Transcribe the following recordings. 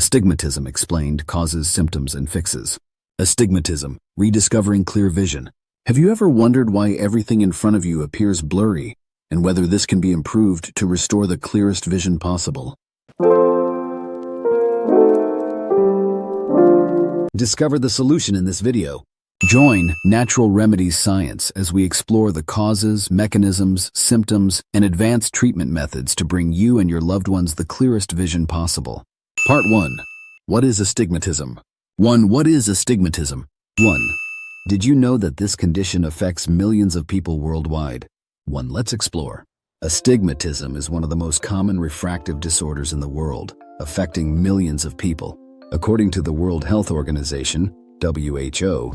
Astigmatism explained, causes, symptoms, and fixes. Astigmatism, rediscovering clear vision. Have you ever wondered why everything in front of you appears blurry, and whether this can be improved to restore the clearest vision possible? Discover the solution in this video. Join Natural Remedies Science as we explore the causes, mechanisms, symptoms, and advanced treatment methods to bring you and your loved ones the clearest vision possible. Part 1. What is astigmatism? 1. What is astigmatism? 1. Did you know that this condition affects millions of people worldwide? 1. Let's explore. Astigmatism is one of the most common refractive disorders in the world, affecting millions of people. According to the World Health Organization, WHO,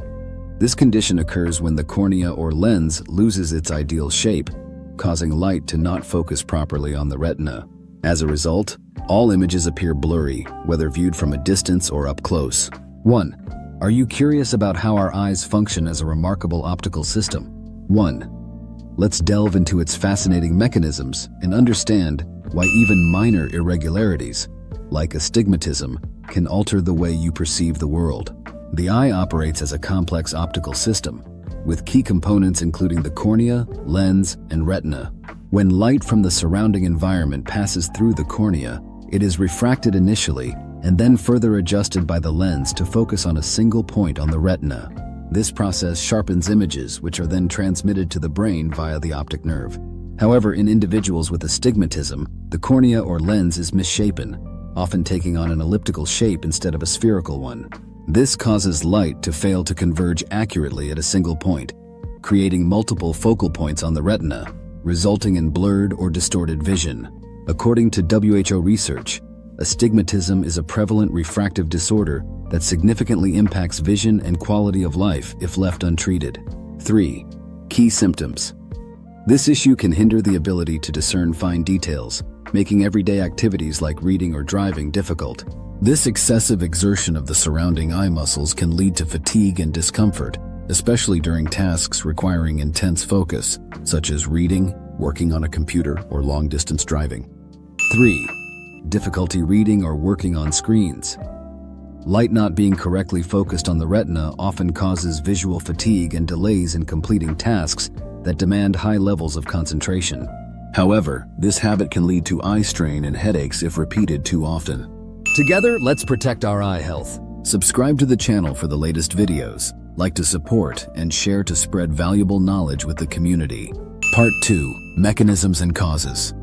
this condition occurs when the cornea or lens loses its ideal shape, causing light to not focus properly on the retina. As a result, all images appear blurry, whether viewed from a distance or up close. 1. Are you curious about how our eyes function as a remarkable optical system? 1. Let's delve into its fascinating mechanisms and understand why even minor irregularities, like astigmatism, can alter the way you perceive the world. The eye operates as a complex optical system, with key components including the cornea, lens, and retina. When light from the surrounding environment passes through the cornea, it is refracted initially and then further adjusted by the lens to focus on a single point on the retina. This process sharpens images, which are then transmitted to the brain via the optic nerve. However, in individuals with astigmatism, the cornea or lens is misshapen, often taking on an elliptical shape instead of a spherical one. This causes light to fail to converge accurately at a single point, creating multiple focal points on the retina, resulting in blurred or distorted vision. According to WHO research, astigmatism is a prevalent refractive disorder that significantly impacts vision and quality of life if left untreated. 3. Key symptoms. This issue can hinder the ability to discern fine details, making everyday activities like reading or driving difficult. This excessive exertion of the surrounding eye muscles can lead to fatigue and discomfort, especially during tasks requiring intense focus, such as reading, working on a computer, or long-distance driving. 3. Difficulty reading or working on screens. Light not being correctly focused on the retina often causes visual fatigue and delays in completing tasks that demand high levels of concentration. However, this habit can lead to eye strain and headaches if repeated too often. Together, let's protect our eye health. Subscribe to the channel for the latest videos, like to support, and share to spread valuable knowledge with the community. Part 2. Mechanisms and causes.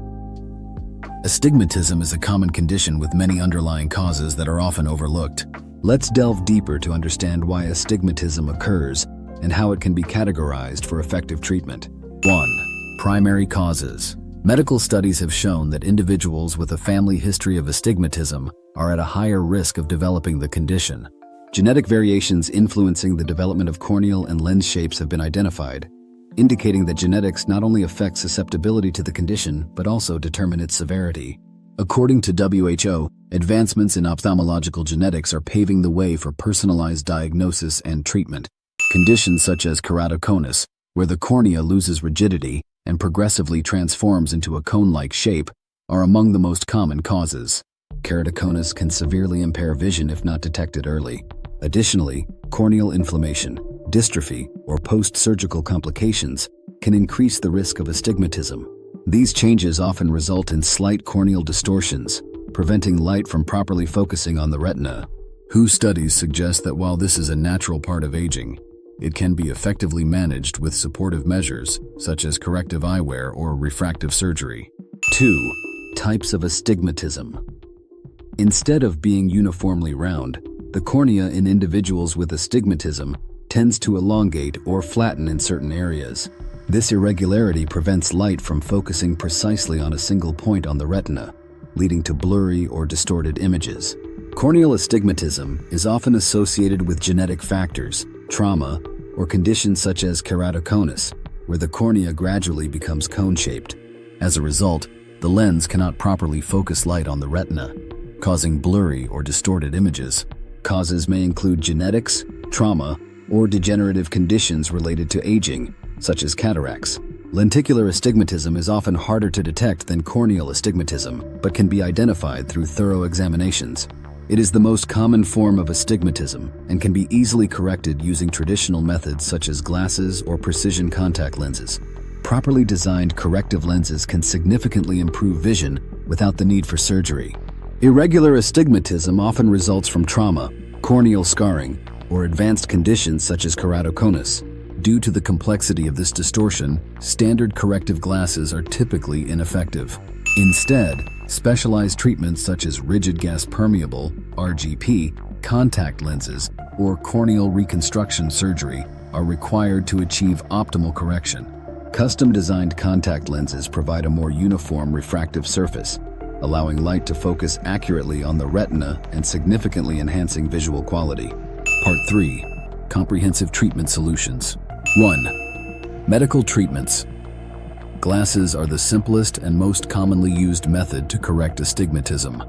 Astigmatism is a common condition with many underlying causes that are often overlooked. Let's delve deeper to understand why astigmatism occurs and how it can be categorized for effective treatment. 1. Primary causes. Medical studies have shown that individuals with a family history of astigmatism are at a higher risk of developing the condition. Genetic variations influencing the development of corneal and lens shapes have been identified, indicating that genetics not only affect susceptibility to the condition, but also determine its severity. According to WHO, advancements in ophthalmological genetics are paving the way for personalized diagnosis and treatment. Conditions such as keratoconus, where the cornea loses rigidity and progressively transforms into a cone-like shape, are among the most common causes. Keratoconus can severely impair vision if not detected early. Additionally, corneal inflammation, dystrophy, or post-surgical complications can increase the risk of astigmatism. These changes often result in slight corneal distortions, preventing light from properly focusing on the retina. WHO studies suggest that while this is a natural part of aging, it can be effectively managed with supportive measures such as corrective eyewear or refractive surgery. 2. Types of astigmatism. Instead of being uniformly round, the cornea in individuals with astigmatism tends to elongate or flatten in certain areas. This irregularity prevents light from focusing precisely on a single point on the retina, leading to blurry or distorted images. Corneal astigmatism is often associated with genetic factors, trauma, or conditions such as keratoconus, where the cornea gradually becomes cone-shaped. As a result, the lens cannot properly focus light on the retina, causing blurry or distorted images. Causes may include genetics, trauma, or degenerative conditions related to aging, such as cataracts. Lenticular astigmatism is often harder to detect than corneal astigmatism, but can be identified through thorough examinations. It is the most common form of astigmatism and can be easily corrected using traditional methods such as glasses or precision contact lenses. Properly designed corrective lenses can significantly improve vision without the need for surgery. Irregular astigmatism often results from trauma, corneal scarring, or advanced conditions such as keratoconus. Due to the complexity of this distortion, standard corrective glasses are typically ineffective. Instead, specialized treatments such as rigid gas permeable (RGP) contact lenses or corneal reconstruction surgery are required to achieve optimal correction. Custom-designed contact lenses provide a more uniform refractive surface, allowing light to focus accurately on the retina and significantly enhancing visual quality. Part 3. Comprehensive Treatment Solutions. 1. Medical treatments. Glasses are the simplest and most commonly used method to correct astigmatism.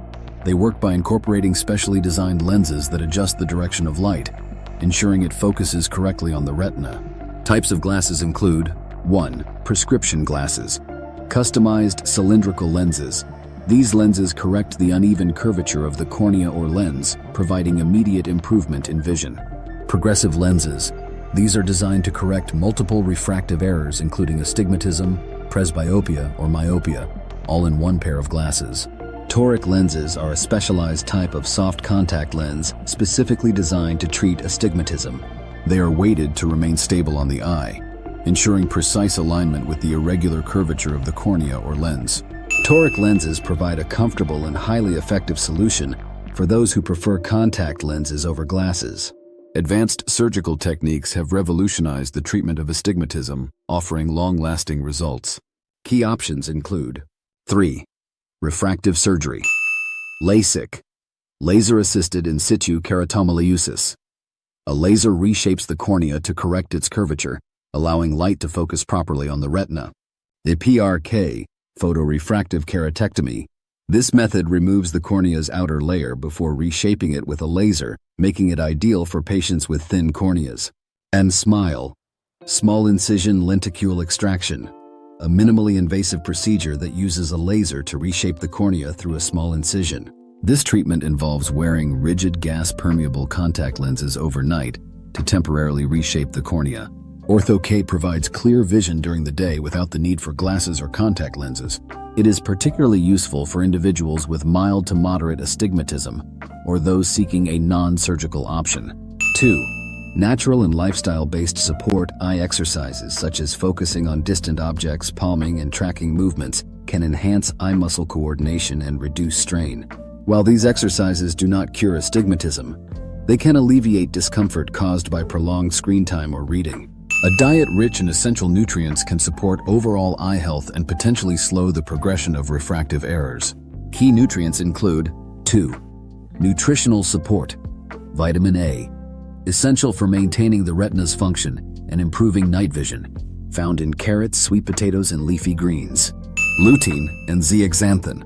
They work by incorporating specially designed lenses that adjust the direction of light, ensuring it focuses correctly on the retina. Types of glasses include 1. Prescription glasses. Customized cylindrical lenses. These lenses correct the uneven curvature of the cornea or lens, providing immediate improvement in vision. Progressive lenses. These are designed to correct multiple refractive errors including astigmatism, presbyopia, or myopia, all in one pair of glasses. Toric lenses are a specialized type of soft contact lens specifically designed to treat astigmatism. They are weighted to remain stable on the eye, ensuring precise alignment with the irregular curvature of the cornea or lens. Toric lenses provide a comfortable and highly effective solution for those who prefer contact lenses over glasses. Advanced surgical techniques have revolutionized the treatment of astigmatism, offering long-lasting results. Key options include 3. Refractive surgery. LASIK, laser-assisted in situ keratomeleusis. A laser reshapes the cornea to correct its curvature, allowing light to focus properly on the retina. The PRK, photorefractive keratectomy. This method removes the cornea's outer layer before reshaping it with a laser, making it ideal for patients with thin corneas. And SMILE, small incision lenticule extraction, a minimally invasive procedure that uses a laser to reshape the cornea through a small incision. This treatment involves wearing rigid gas permeable contact lenses overnight to temporarily reshape the cornea. Ortho-K provides clear vision during the day without the need for glasses or contact lenses. It is particularly useful for individuals with mild to moderate astigmatism or those seeking a non-surgical option. 2. Natural and lifestyle-based support eye exercises such as focusing on distant objects, palming, and tracking movements can enhance eye muscle coordination and reduce strain. While these exercises do not cure astigmatism, they can alleviate discomfort caused by prolonged screen time or reading. A diet rich in essential nutrients can support overall eye health and potentially slow the progression of refractive errors. Key nutrients include 2. Nutritional support. Vitamin A, essential for maintaining the retina's function and improving night vision, found in carrots, sweet potatoes, and leafy greens. Lutein and zeaxanthin,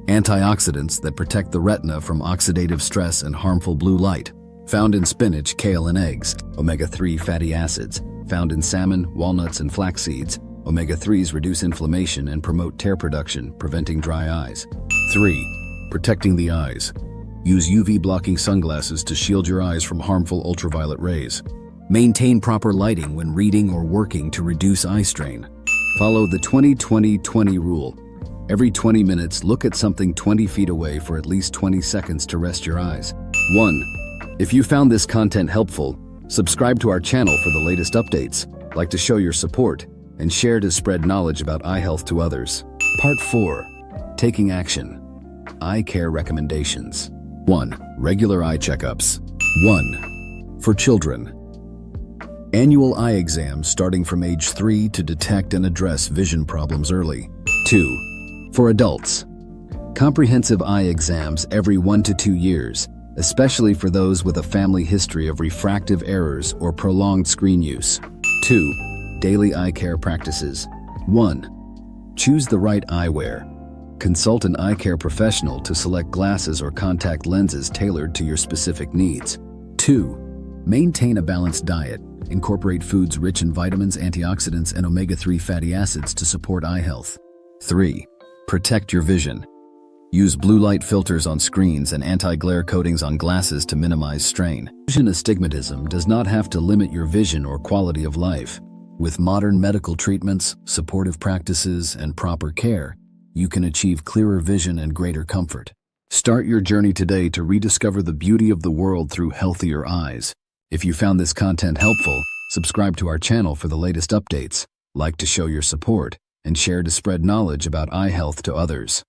antioxidants that protect the retina from oxidative stress and harmful blue light, found in spinach, kale, and eggs. Omega-3 fatty acids, found in salmon, walnuts, and flax seeds. Omega-3s reduce inflammation and promote tear production, preventing dry eyes. 3. Protecting the eyes. Use UV-blocking sunglasses to shield your eyes from harmful ultraviolet rays. Maintain proper lighting when reading or working to reduce eye strain. Follow the 20-20-20 rule. Every 20 minutes, look at something 20 feet away for at least 20 seconds to rest your eyes. 1. If you found this content helpful, subscribe to our channel for the latest updates, like to show your support, and share to spread knowledge about eye health to others. Part 4. Taking action. Eye care recommendations. 1. Regular eye checkups. 1. For children. Annual eye exams starting from age 3 to detect and address vision problems early. 2. For adults. Comprehensive eye exams every 1 to 2 years, especially for those with a family history of refractive errors or prolonged screen use. 2. Daily eye care practices. 1. Choose the right eyewear. Consult an eye care professional to select glasses or contact lenses tailored to your specific needs. 2. Maintain a balanced diet. Incorporate foods rich in vitamins, antioxidants, and omega-3 fatty acids to support eye health. 3. Protect your vision. Use blue light filters on screens and anti-glare coatings on glasses to minimize strain. Vision astigmatism does not have to limit your vision or quality of life. With modern medical treatments, supportive practices, and proper care, you can achieve clearer vision and greater comfort. Start your journey today to rediscover the beauty of the world through healthier eyes. If you found this content helpful, subscribe to our channel for the latest updates, like to show your support, and share to spread knowledge about eye health to others.